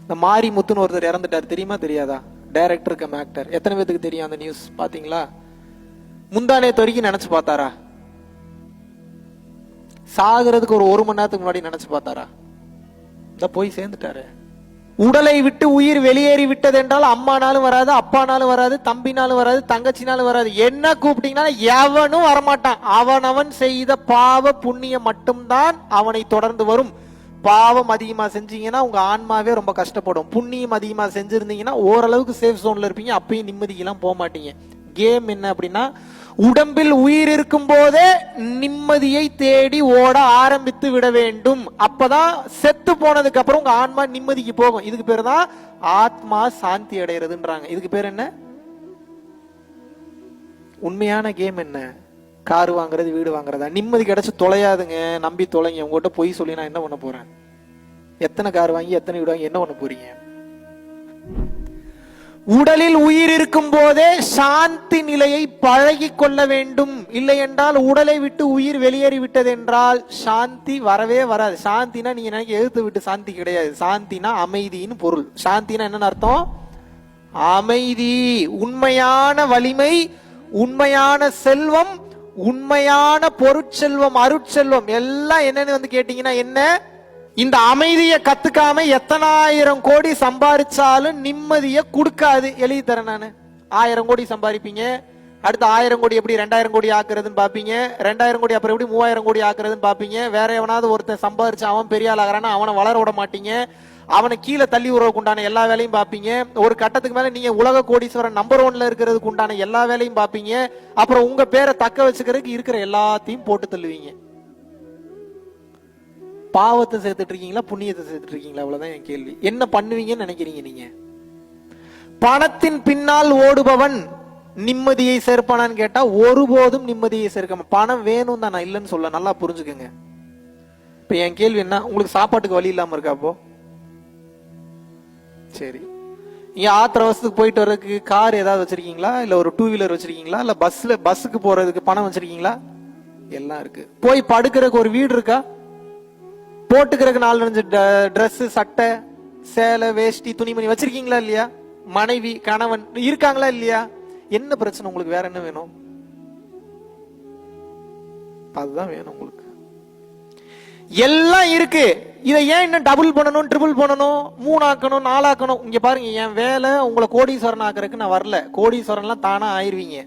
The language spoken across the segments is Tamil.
இந்த மாரிமுத்துன்னு ஒருத்தர் இறந்துட்டார், தெரியுமா தெரியாதா? Director come actor. எத்தனை பேருக்கு தெரியும் அந்த நியூஸ்? பாத்தீங்களா? முந்தானேத்து வரைக்கும் நினைச்சு பார்த்தாரா? சாகிறதுக்கு ஒரு மணி நேரத்துக்கு முன்னாடி நினைச்சு பார்த்தாரா? இந்த போய் சேர்ந்துட்டாரு. உடலை விட்டு உயிர் வெளியேறி விட்டது என்றால் அம்மானாலும் வராது, அப்பானாலும் வராது, தம்பினாலும் வராது, தங்கச்சினாலும் வராது. என்ன கூப்பிட்டீங்கன்னா எவனும் வரமாட்டான். அவனவன் செய்த பாவ புண்ணியம் மட்டும்தான் அவனை தொடர்ந்து வரும். பாவம் அதிகமா செஞ்சீங்கன்னா உங்க ஆன்மாவே ரொம்ப கஷ்டப்படும். புண்ணியம் அதிகமா செஞ்சிருந்தீங்கன்னா ஓரளவுக்கு சேஃப் ஜோன்ல இருப்பீங்க. அப்பயும் நிம்மதிக்கெல்லாம் போக மாட்டீங்க. கேம் என்ன அப்படின்னா, உடம்பில் உயிர் இருக்கும் போதே நிம்மதியை தேடி ஓட ஆரம்பித்து விட வேண்டும். அப்பதான் செத்து போனதுக்கு அப்புறம் உங்க ஆன்மா நிம்மதிக்கு போகும். இதுக்கு பேர் தான் ஆத்மா சாந்தி அடைகிறதுன்றாங்க. இதுக்கு பேர் என்ன? உண்மையான கேம் என்ன? கார் வாங்குறது, வீடு வாங்குறதா? நிம்மதி கிடைச்சு தொலையாதுங்க, நம்பி தொலைங்க. உங்ககிட்ட பொய் சொல்லி நான் என்ன பண்ண போறேன்? எத்தனை கார் வாங்கி எத்தனை வீடு வாங்கி என்ன பண்ண போறீங்க? உடலில் உயிர் இருக்கும் போதே சாந்தி நிலையை பழகி கொள்ள வேண்டும். இல்லை என்றால் உடலை விட்டு உயிர் வெளியேறி விட்டது என்றால் சாந்தி வரவே வராது. சாந்தினா நீங்க நினைக்க எழுத்து விட்டு சாந்தி கிடையாது. சாந்தினா அமைதின்னு பொருள். சாந்தினா என்னன்னு அர்த்தம்? அமைதி, உண்மையான வலிமை, உண்மையான செல்வம், உண்மையான பொருட்செல்வம், அருட்செல்வம் எல்லாம் என்னன்னு வந்து கேட்டீங்கன்னா என்ன? இந்த அமைதியை கத்துக்காம எத்தனாயிரம் கோடி சம்பாதிச்சாலும் நிம்மதியை கொடுக்காது. எழுதி தரேன் நானு. 1000 கோடி சம்பாதிப்பீங்க, அடுத்து 1000 கோடி எப்படி 2000 கோடி ஆக்குறதுன்னு பாப்பீங்க. 2000 கோடி அப்புறம் எப்படி 3000 கோடி ஆக்குறதுன்னு பாப்பீங்க. வேற எவனாவது ஒருத்தன் சம்பாதிச்சு அவன் பெரிய ஆள் ஆகிறானா அவனை வளர விட மாட்டீங்க. அவனை கீழே தள்ளி உறவுக்கு உண்டான எல்லா வேலையும் பாப்பீங்க. ஒரு கட்டத்துக்கு மேல நீங்க உலக கோடீஸ்வரன் நம்பர் 1ல இருக்கிறதுக்கு உண்டான எல்லா வேலையும் பாப்பீங்க. அப்புறம் உங்க பேரை தக்க வச்சுக்கிறதுக்கு இருக்கிற எல்லாத்தையும் போட்டு தள்ளுவீங்க. பாவத்தை சேர்த்துட்டு இருக்கீங்களா, புண்ணியத்தை சேர்த்துட்டு இருக்கீங்களா? அவ்வளவுதான் என் கேள்வி. என்ன பண்ணுவீங்கன்னு நினைக்கிறீங்க நீங்க? பணத்தின் பின்னால் ஓடுபவன் நிம்மதியை சேர்ப்பானான்னு கேட்டா ஒருபோதும் நிம்மதியை சேர்க்க. பணம் வேணும் தான், நான் இல்லைன்னு சொல்ல. நல்லா புரிஞ்சுக்கோங்க. இப்ப என் கேள்வி என்ன? உங்களுக்கு சாப்பாட்டுக்கு வழி இல்லாம இருக்கா? அப்போ சரி, நீங்க ஆத்திர அவசத்துக்கு போயிட்டு வர்றதுக்கு கார் ஏதாவது வச்சிருக்கீங்களா? இல்ல ஒரு 2 வீலர் வச்சிருக்கீங்களா? இல்ல பஸ்ஸுக்கு போறதுக்கு பணம் வச்சிருக்கீங்களா? எல்லாம் இருக்கு. போய் படுக்கிறதுக்கு ஒரு வீடு இருக்கா? போட்டுக்கிறதுக்கு 4-5 ட்ரெஸ், சட்டை, சேலை, வேஷ்டி, துணிமணி வச்சிருக்கீங்களா இல்லையா? மனைவி, கணவன் இருக்காங்களா இல்லையா? என்ன பிரச்சனை உங்களுக்கு? வேற என்ன வேணும்? அதுதான் வேணும் உங்களுக்கு. எல்லாம் இருக்கு. இதை ஏன் இன்னும் டபுள் பண்ணணும், ட்ரிபிள் பண்ணணும், 3 ஆக்கணும், 4 ஆக்கணும்? இங்க பாருங்க, என் வேலை உங்களை கோடீஸ்வரன் ஆக்குறதுக்கு நான் வரல. கோடீஸ்வரன்லாம் தானா ஆயிருவீங்க.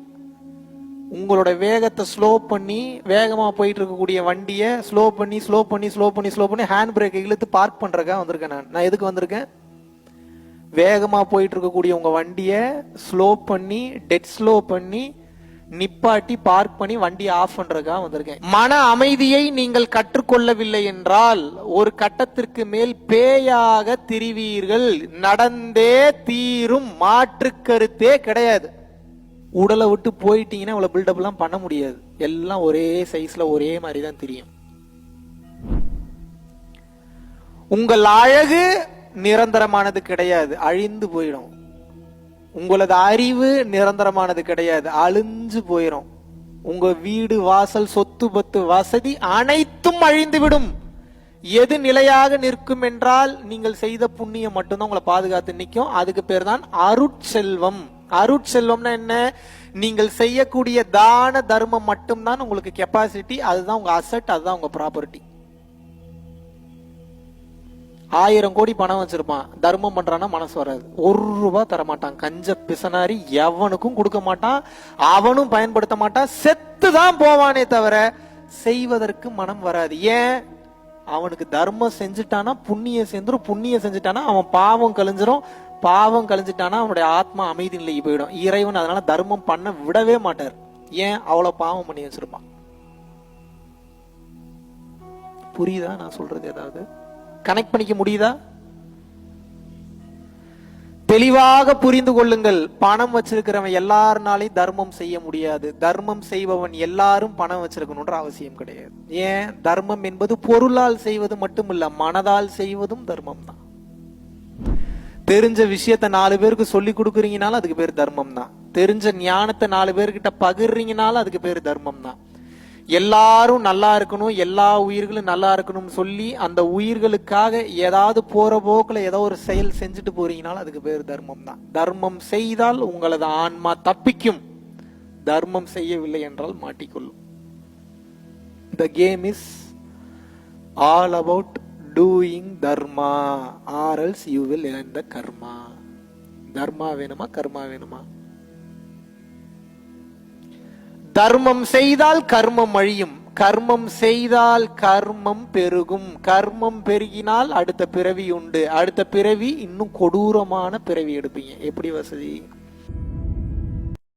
உங்களோட வேகத்தை ஸ்லோ பண்ணி, வேகமா போயிட்டு இருக்கக்கூடிய வண்டியை ஸ்லோ பண்ணி ஹேண்ட் பிரேக்கை இழுத்து பார்க் பண்றதுக்காக வந்திருக்கேன். நான் எதுக்கு வந்திருக்கேன்? வேகமா போயிட்டு இருக்கக்கூடிய உங்க வண்டியை ஸ்லோ பண்ணி, டெட் ஸ்லோ பண்ணி, நிப்பாட்டி பார்க் பண்ணி வண்டியை ஆஃப் பண்றதுக்காக வந்திருக்கேன். மன அமைதியை நீங்கள் கற்றுக்கொள்ளவில்லை என்றால் ஒரு கட்டத்திற்கு மேல் பேயாக திரிவீர்கள். நடந்தே தீரும், மாற்று கருத்தே கிடையாது. உடலை விட்டு போயிட்டீங்கன்னா இவ்வளவு பில்டப் எல்லாம் பண்ண முடியாது. எல்லாம் ஒரே சைஸ்ல ஒரே மாதிரி தான் தெரியும். உங்கள் அழகு நிரந்தரமானது கிடையாது, அழிந்து போயிடும். உங்களது அறிவு நிரந்தரமானது கிடையாது, அழிஞ்சு போயிடும். உங்க வீடு, வாசல், சொத்து பத்து, வசதி அனைத்தும் அழிந்து விடும். எது நிலையாக நிற்கும் என்றால் நீங்கள் செய்த புண்ணியம் மட்டும்தான் உங்களை பாதுகாத்து நிற்கும். அதுக்கு பேர் தான் அருட்செல்வம். அருட்செல்வம்னா என்ன? நீங்கள் செய்யக்கூடிய தான தர்மம் மட்டும்தான் உங்களுக்கு கெப்பாசிட்டி. அதுதான் உங்க அசெட், அதுதான் உங்க ப்ராப்பர்ட்டி. 1000 கோடி பணம் வச்சிருப்பான், தர்மம் பண்றான்னா மனசு வராது. 1 ரூபாய் தர மாட்டான். கஞ்ச பிசனாரி, எவனுக்கும் கொடுக்க மாட்டான், அவனும் பயன்படுத்த மாட்டான். செத்துதான் போவானே தவிர செய்வதற்கு மனம் வராது. ஏன்? அவனுக்கு தர்மம் செஞ்சுட்டானா புண்ணியம் சேர்ந்துரும், புண்ணியம் செஞ்சுட்டானா அவன் பாவம் கழிஞ்சிரும், பாவம் கழிஞ்சிட்டானா அவனுடைய ஆத்மா அமைதி நிலைக்கு போயிடும். இறைவன் அதனால தர்மம் பண்ண விடவே மாட்டார். ஏன்? அவ்வளவு பாவம் பண்ணி வச்சிருப்பான். புரியுதா நான் சொல்றது? ஏதாவது கனெக்ட் பண்ணிக்க முடியுதா? தெளிவாக புரிந்து கொள்ளுங்கள். பணம் வச்சிருக்கிறவன் எல்லாருனாலையும் தர்மம் செய்ய முடியாது. தர்மம் செய்பவன் எல்லாரும் பணம் வச்சிருக்கணும்ன்ற அவசியம் கிடையாது. ஏன்? தர்மம் என்பது பொருளால் செய்வது மட்டுமில்ல, மனதால் செய்வதும் தர்மம் தான். தெரிஞ்ச விஷயத்த 4 பேருக்கு சொல்லி கொடுக்குறீங்கனாலும் அதுக்கு பேர் தர்மம் தான். தெரிஞ்ச ஞானத்தை 4 பேர்கிட்ட பகிர்றீங்கனாலும் அதுக்கு பேர் தர்மம் தான். எல்லாரும் நல்லா இருக்கணும், எல்லா உயிர்களும் நல்லா இருக்கணும்னு சொல்லி அந்த உயிர்களுக்காக ஏதாவது போற போக்குல ஏதோ ஒரு செயல் செஞ்சுட்டு போறீங்கனாலும் அதுக்கு பேர் தர்மம் தான். தர்மம் செய்தால் உங்களது ஆன்மா தப்பிக்கும், தர்மம் செய்யவில்லை என்றால் மாட்டிக்கொள்ளும். The game is all about doing dharma or else you will earn the karma. தர்மா வேணுமா கர்மா வேணுமா? தர்மம் செய்தால் கர்மம் அழியும், கர்மம் செய்தால் கர்மம் பெருகும், கர்மம் பெருகினால் அடுத்த பிறவி உண்டு, அடுத்த பிறவி இன்னும் கொடூரமான பிறவி எடுப்பீங்க. எப்படி வசதி?